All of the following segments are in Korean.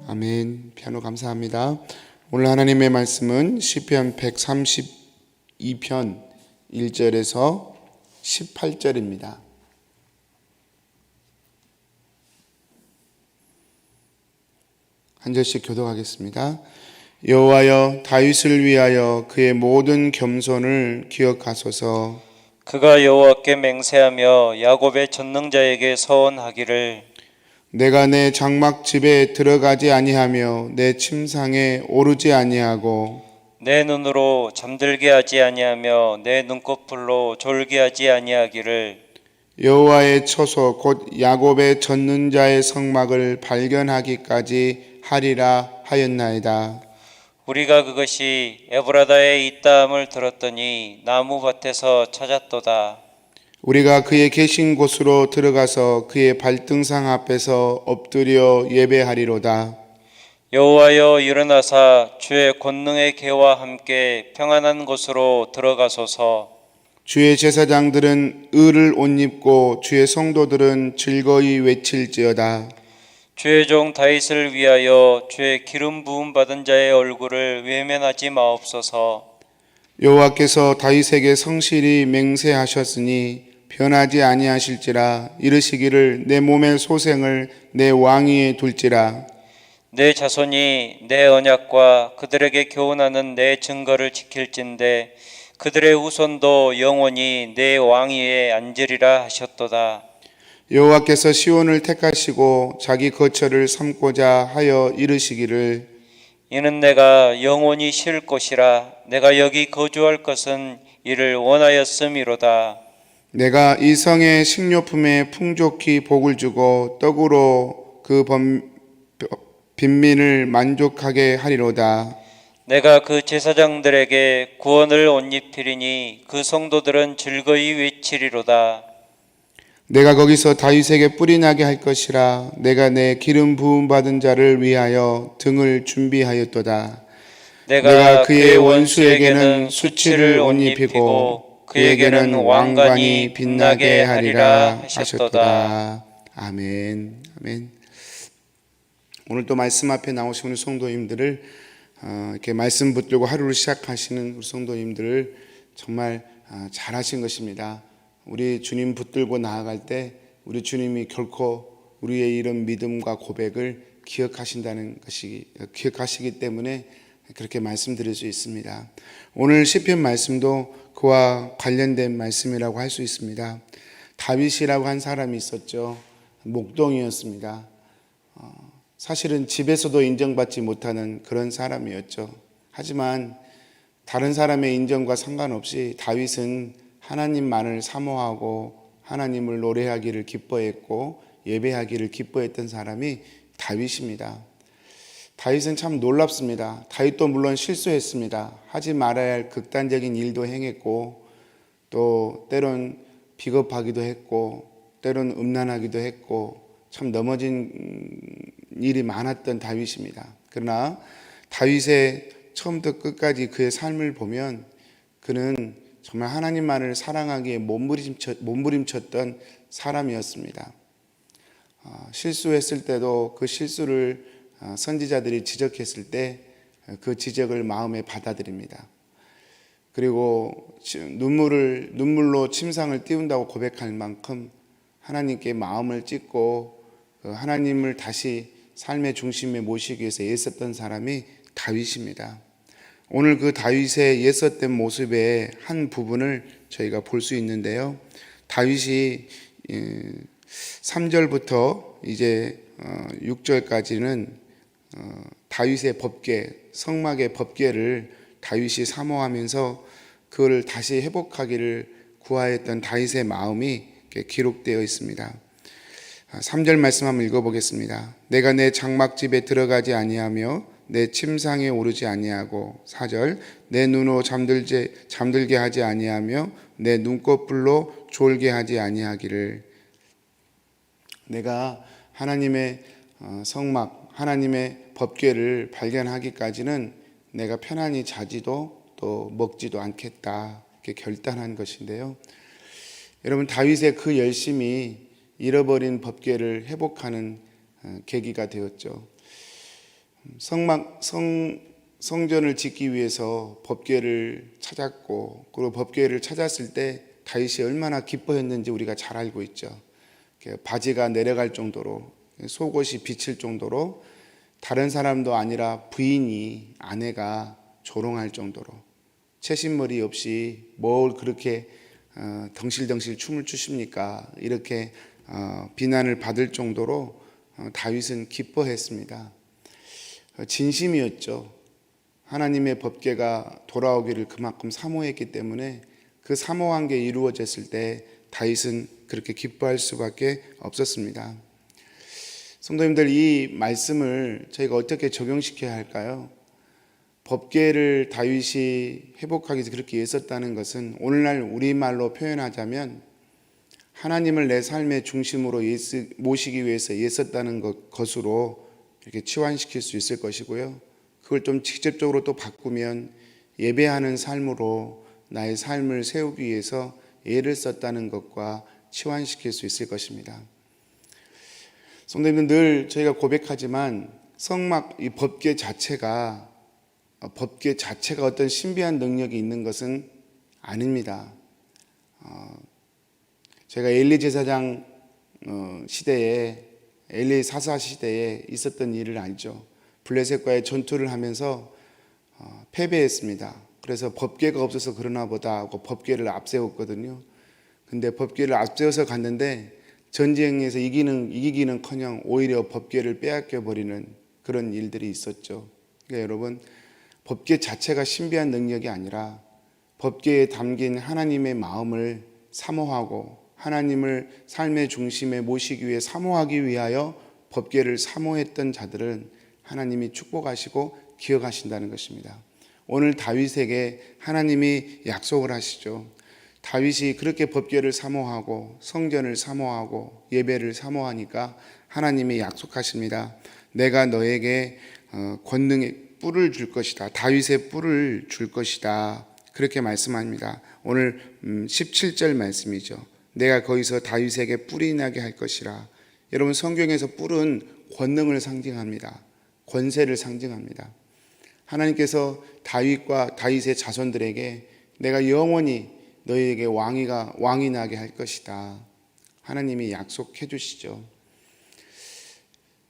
아멘. 피아노 감사합니다. 오늘 하나님의 말씀은 시편 132편 1절에서 18절입니다. 한 절씩 교독하겠습니다. 여호와여, 다윗을 위하여 그의 모든 겸손을 기억하소서. 그가 여호와께 맹세하며 야곱의 전능자에게 서원하기를, 내가 내 장막 집에 들어가지 아니하며 내 침상에 오르지 아니하고 내 눈으로 잠들게 하지 아니하며 내 눈꺼풀로 졸게 하지 아니하기를, 여호와의 처소 곧 야곱의 젖는 자의 성막을 발견하기까지 하리라 하였나이다. 우리가 그것이 에브라다에 있다함을 들었더니 나무밭에서 찾았도다. 우리가 그의 계신 곳으로 들어가서 그의 발등상 앞에서 엎드려 예배하리로다. 여호와여, 일어나사 주의 권능의 개와 함께 평안한 곳으로 들어가소서. 주의 제사장들은 의를 옷 입고 주의 성도들은 즐거이 외칠지어다. 주의 종 다윗을 위하여 주의 기름 부음 받은 자의 얼굴을 외면하지 마옵소서. 여호와께서 다윗에게 성실히 맹세하셨으니 변하지 아니하실지라. 이르시기를 내 몸의 소생을 내 왕위에 둘지라. 내 자손이 내 언약과 그들에게 교훈하는 내 증거를 지킬진대 그들의 후손도 영원히 내 왕위에 앉으리라 하셨도다. 여호와께서 시온을 택하시고 자기 거처를 삼고자 하여 이르시기를, 이는 내가 영원히 쉴 곳이라. 내가 여기 거주할 것은 이를 원하였음이로다. 내가 이 성의 식료품에 풍족히 복을 주고 떡으로 그 빈민을 만족하게 하리로다. 내가 그 제사장들에게 구원을 옷 입히리니 그 성도들은 즐거이 외치리로다. 내가 거기서 다윗에게 뿔이 나게 할 것이라. 내가 내 기름 부음 받은 자를 위하여 등을 준비하였도다. 내가 그의 원수에게는 수치를 옷 입히고 그에게는 왕관이 빛나게 하리라 하셨도다. 아멘. 아멘. 오늘 또 말씀 앞에 나오신 우리 성도님들을 이렇게 말씀 붙들고 하루를 시작하시는 우리 성도님들을 정말 잘하신 것입니다. 우리 주님 붙들고 나아갈 때 우리 주님이 결코 우리의 이런 믿음과 고백을 기억하시기 때문에 그렇게 말씀드릴 수 있습니다. 오늘 시편 말씀도 그와 관련된 말씀이라고 할 수 있습니다. 다윗이라고 한 사람이 있었죠. 목동이었습니다. 사실은 집에서도 인정받지 못하는 그런 사람이었죠. 하지만 다른 사람의 인정과 상관없이 다윗은 하나님만을 사모하고 하나님을 노래하기를 기뻐했고 예배하기를 기뻐했던 사람이 다윗입니다. 다윗은 참 놀랍습니다. 다윗도 물론 실수했습니다. 하지 말아야 할 극단적인 일도 행했고 또 때론 비겁하기도 했고 때론 음란하기도 했고 참 넘어진 일이 많았던 다윗입니다. 그러나 다윗의 처음부터 끝까지 그의 삶을 보면 그는 정말 하나님만을 사랑하기에 몸부림쳤던 사람이었습니다. 실수했을 때도 그 실수를 선지자들이 지적했을 때 그 지적을 마음에 받아들입니다. 그리고 눈물로 침상을 띄운다고 고백할 만큼 하나님께 마음을 찢고 하나님을 다시 삶의 중심에 모시기 위해서 애썼던 사람이 다윗입니다. 오늘 그 다윗의 애썼던 모습의 한 부분을 저희가 볼 수 있는데요. 다윗이 3절부터 이제 6절까지는 다윗의 법궤, 성막의 법궤를 다윗이 사모하면서 그걸 다시 회복하기를 구하였던 다윗의 마음이 기록되어 있습니다. 3절 말씀 한번 읽어보겠습니다. 내가 내 장막집에 들어가지 아니하며 내 침상에 오르지 아니하고 4절 내 눈으로 잠들게 하지 아니하며 내 눈꺼풀로 졸게 하지 아니하기를. 내가 하나님의 성막, 하나님의 법궤를 발견하기까지는 내가 편안히 자지도 또 먹지도 않겠다, 이렇게 결단한 것인데요. 여러분, 다윗의 그 열심이 잃어버린 법궤를 회복하는 계기가 되었죠. 성전을 짓기 위해서 법궤를 찾았고, 그리고 법궤를 찾았을 때 다윗이 얼마나 기뻐했는지 우리가 잘 알고 있죠. 바지가 내려갈 정도로, 속옷이 비칠 정도로, 다른 사람도 아니라 부인이, 아내가 조롱할 정도로, 채신머리 없이 뭘 그렇게 덩실덩실 춤을 추십니까? 이렇게 비난을 받을 정도로 다윗은 기뻐했습니다. 진심이었죠. 하나님의 법궤가 돌아오기를 그만큼 사모했기 때문에 그 사모한 게 이루어졌을 때 다윗은 그렇게 기뻐할 수밖에 없었습니다. 성도님들, 이 말씀을 저희가 어떻게 적용시켜야 할까요? 법궤를 다윗이 회복하기 위해서 그렇게 애썼다는 것은 오늘날 우리말로 표현하자면 하나님을 내 삶의 중심으로 모시기 위해서 애썼다는 것으로 이렇게 치환시킬 수 있을 것이고요. 그걸 좀 직접적으로 또 바꾸면 예배하는 삶으로 나의 삶을 세우기 위해서 애를 썼다는 것과 치환시킬 수 있을 것입니다. 성도님들, 늘 저희가 고백하지만 이 법궤 자체가 어떤 신비한 능력이 있는 것은 아닙니다. 제가 엘리 제사장 시대에, 엘리 사사 시대에 있었던 일을 알죠. 블레셋과의 전투를 하면서 패배했습니다. 그래서 법궤가 없어서 그러나 보다 하고 법궤를 앞세웠거든요. 근데 법궤를 앞세워서 갔는데 전쟁에서 이기기는커녕 오히려 법궤를 빼앗겨 버리는 그런 일들이 있었죠. 그러니까 여러분, 법궤 자체가 신비한 능력이 아니라 법궤에 담긴 하나님의 마음을 사모하고 하나님을 삶의 중심에 모시기 위해 사모하기 위하여 법궤를 사모했던 자들은 하나님이 축복하시고 기억하신다는 것입니다. 오늘 다윗에게 하나님이 약속을 하시죠. 다윗이 그렇게 법궤를 사모하고 성전을 사모하고 예배를 사모하니까 하나님이 약속하십니다. 내가 너에게 권능의 뿔을 줄 것이다. 다윗의 뿔을 줄 것이다. 그렇게 말씀합니다. 오늘 17절 말씀이죠. 내가 거기서 다윗에게 뿔이 나게 할 것이라. 여러분, 성경에서 뿔은 권능을 상징합니다. 권세를 상징합니다. 하나님께서 다윗과 다윗의 자손들에게 내가 영원히 너희에게 왕이 나게 할 것이다. 하나님이 약속해 주시죠.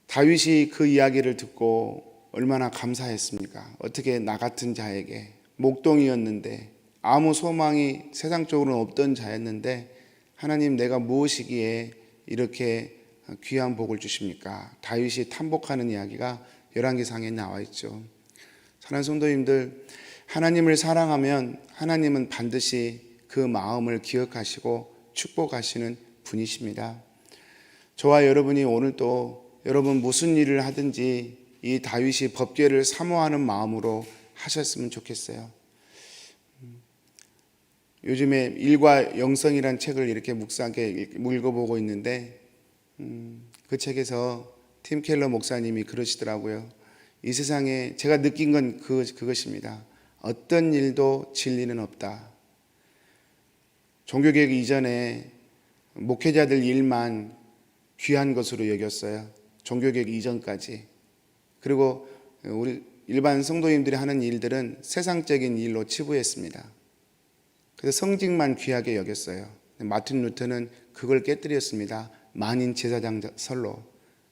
다윗이 그 이야기를 듣고 얼마나 감사했습니까? 어떻게 나 같은 자에게, 목동이었는데 아무 소망이 세상적으로는 없던 자였는데 하나님, 내가 무엇이기에 이렇게 귀한 복을 주십니까? 다윗이 탐복하는 이야기가 열왕기상에 나와 있죠. 사랑하는 성도님들, 하나님을 사랑하면 하나님은 반드시 그 마음을 기억하시고 축복하시는 분이십니다. 저와 여러분이 오늘도 여러분 무슨 일을 하든지 이 다윗이 법궤를 사모하는 마음으로 하셨으면 좋겠어요. 요즘에 일과 영성이란 책을 이렇게 묵상하게 읽어보고 있는데 그 책에서 팀 켈러 목사님이 그러시더라고요. 이 세상에 제가 느낀 건 그것입니다. 어떤 일도 진리는 없다. 종교개혁 이전에 목회자들 일만 귀한 것으로 여겼어요. 종교개혁 이전까지. 그리고 우리 일반 성도님들이 하는 일들은 세상적인 일로 치부했습니다. 그래서 성직만 귀하게 여겼어요. 마틴 루터는 그걸 깨뜨렸습니다. 만인 제사장설로.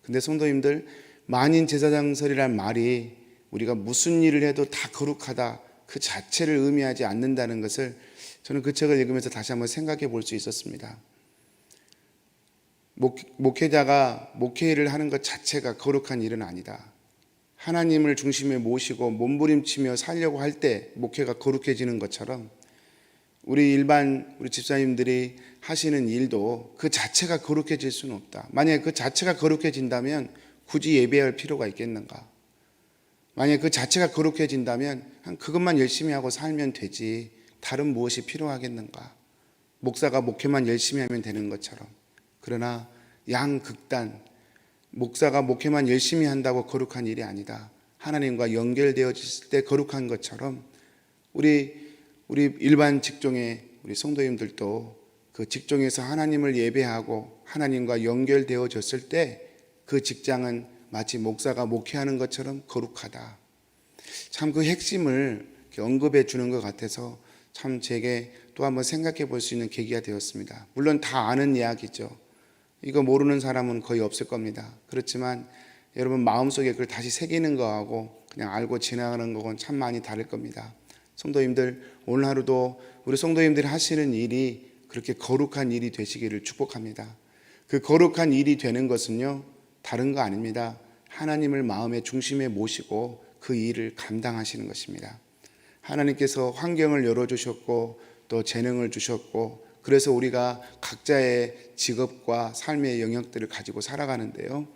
근데 성도님들, 만인 제사장설이란 말이 우리가 무슨 일을 해도 다 거룩하다, 그 자체를 의미하지 않는다는 것을 저는 그 책을 읽으면서 다시 한번 생각해 볼 수 있었습니다. 목회자가 목회를 하는 것 자체가 거룩한 일은 아니다. 하나님을 중심에 모시고 몸부림치며 살려고 할 때 목회가 거룩해지는 것처럼 우리 집사님들이 하시는 일도 그 자체가 거룩해질 수는 없다. 만약에 그 자체가 거룩해진다면 굳이 예배할 필요가 있겠는가? 만약에 그 자체가 거룩해진다면 그것만 열심히 하고 살면 되지 다른 무엇이 필요하겠는가? 목사가 목회만 열심히 하면 되는 것처럼. 그러나 양극단, 목사가 목회만 열심히 한다고 거룩한 일이 아니다. 하나님과 연결되어질 때 거룩한 것처럼 우리 일반 직종의 우리 성도님들도 그 직종에서 하나님을 예배하고 하나님과 연결되어졌을 때 그 직장은 마치 목사가 목회하는 것처럼 거룩하다. 참 그 핵심을 이렇게 언급해 주는 것 같아서 참 제게 또 한번 생각해 볼 수 있는 계기가 되었습니다. 물론 다 아는 이야기죠. 이거 모르는 사람은 거의 없을 겁니다. 그렇지만 여러분 마음속에 그걸 다시 새기는 거하고 그냥 알고 지나가는 거하고는 참 많이 다를 겁니다. 성도님들, 오늘 하루도 우리 성도님들이 하시는 일이 그렇게 거룩한 일이 되시기를 축복합니다. 그 거룩한 일이 되는 것은요, 다른 거 아닙니다. 하나님을 마음의 중심에 모시고 그 일을 감당하시는 것입니다. 하나님께서 환경을 열어주셨고 또 재능을 주셨고 그래서 우리가 각자의 직업과 삶의 영역들을 가지고 살아가는데요.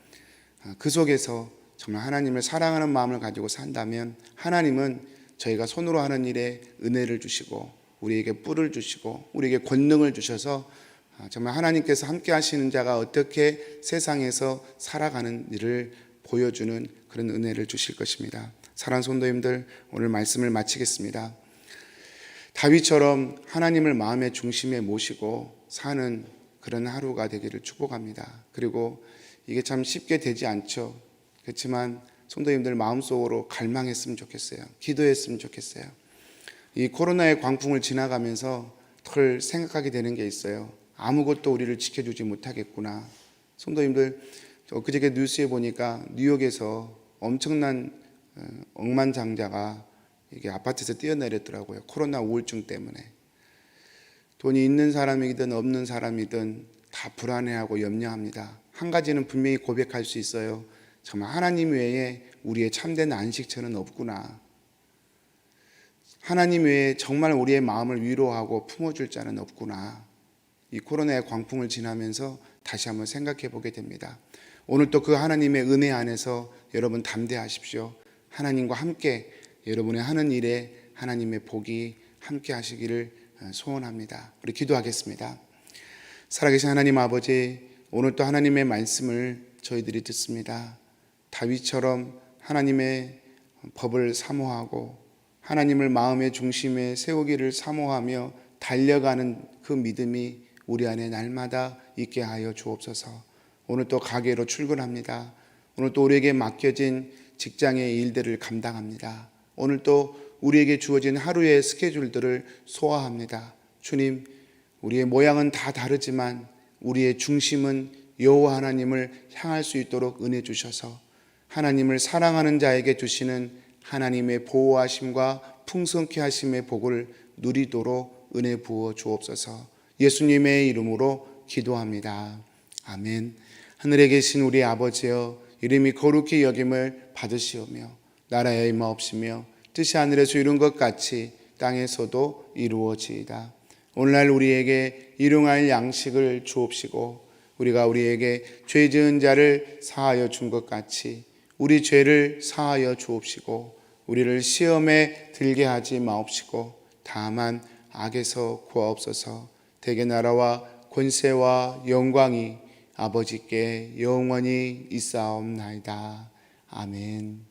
그 속에서 정말 하나님을 사랑하는 마음을 가지고 산다면 하나님은 저희가 손으로 하는 일에 은혜를 주시고 우리에게 뿔을 주시고 우리에게 권능을 주셔서 정말 하나님께서 함께 하시는 자가 어떻게 세상에서 살아가는 일을 보여주는 그런 은혜를 주실 것입니다. 사랑하는 성도님들, 오늘 말씀을 마치겠습니다. 다윗처럼 하나님을 마음의 중심에 모시고 사는 그런 하루가 되기를 축복합니다. 그리고 이게 참 쉽게 되지 않죠. 그렇지만 성도님들 마음속으로 갈망했으면 좋겠어요. 기도했으면 좋겠어요. 이 코로나의 광풍을 지나가면서 덜 생각하게 되는 게 있어요. 아무것도 우리를 지켜주지 못하겠구나. 성도님들, 그저께 뉴스에 보니까 뉴욕에서 엄청난 억만장자가 이게 아파트에서 뛰어내렸더라고요. 코로나 우울증 때문에. 돈이 있는 사람이든 없는 사람이든 다 불안해하고 염려합니다. 한 가지는 분명히 고백할 수 있어요. 정말 하나님 외에 우리의 참된 안식처는 없구나. 하나님 외에 정말 우리의 마음을 위로하고 품어줄 자는 없구나. 이 코로나의 광풍을 지나면서 다시 한번 생각해 보게 됩니다. 오늘 또 그 하나님의 은혜 안에서 여러분 담대하십시오. 하나님과 함께 여러분의 하는 일에 하나님의 복이 함께 하시기를 소원합니다. 우리 기도하겠습니다. 살아계신 하나님 아버지, 오늘 또 하나님의 말씀을 저희들이 듣습니다. 다윗처럼 하나님의 법을 사모하고 하나님을 마음의 중심에 세우기를 사모하며 달려가는 그 믿음이 우리 안에 날마다 있게 하여 주옵소서. 오늘 또 가게로 출근합니다. 오늘 또 우리에게 맡겨진 직장의 일들을 감당합니다. 오늘 또 우리에게 주어진 하루의 스케줄들을 소화합니다. 주님, 우리의 모양은 다 다르지만 우리의 중심은 여호와 하나님을 향할 수 있도록 은혜 주셔서 하나님을 사랑하는 자에게 주시는 하나님의 보호하심과 풍성케 하심의 복을 누리도록 은혜 부어 주옵소서. 예수님의 이름으로 기도합니다. 아멘. 하늘에 계신 우리 아버지여, 이름이 거룩히 여김을 받으시오며 나라에 임하옵시며 뜻이 하늘에서 이룬 것 같이 땅에서도 이루어지이다. 오늘날 우리에게 일용할 양식을 주옵시고 우리가 우리에게 죄 지은 자를 사하여 준 것 같이 우리 죄를 사하여 주옵시고 우리를 시험에 들게 하지 마옵시고 다만 악에서 구하옵소서. 대개 나라와 권세와 영광이 아버지께 영원히 있사옵나이다. 아멘.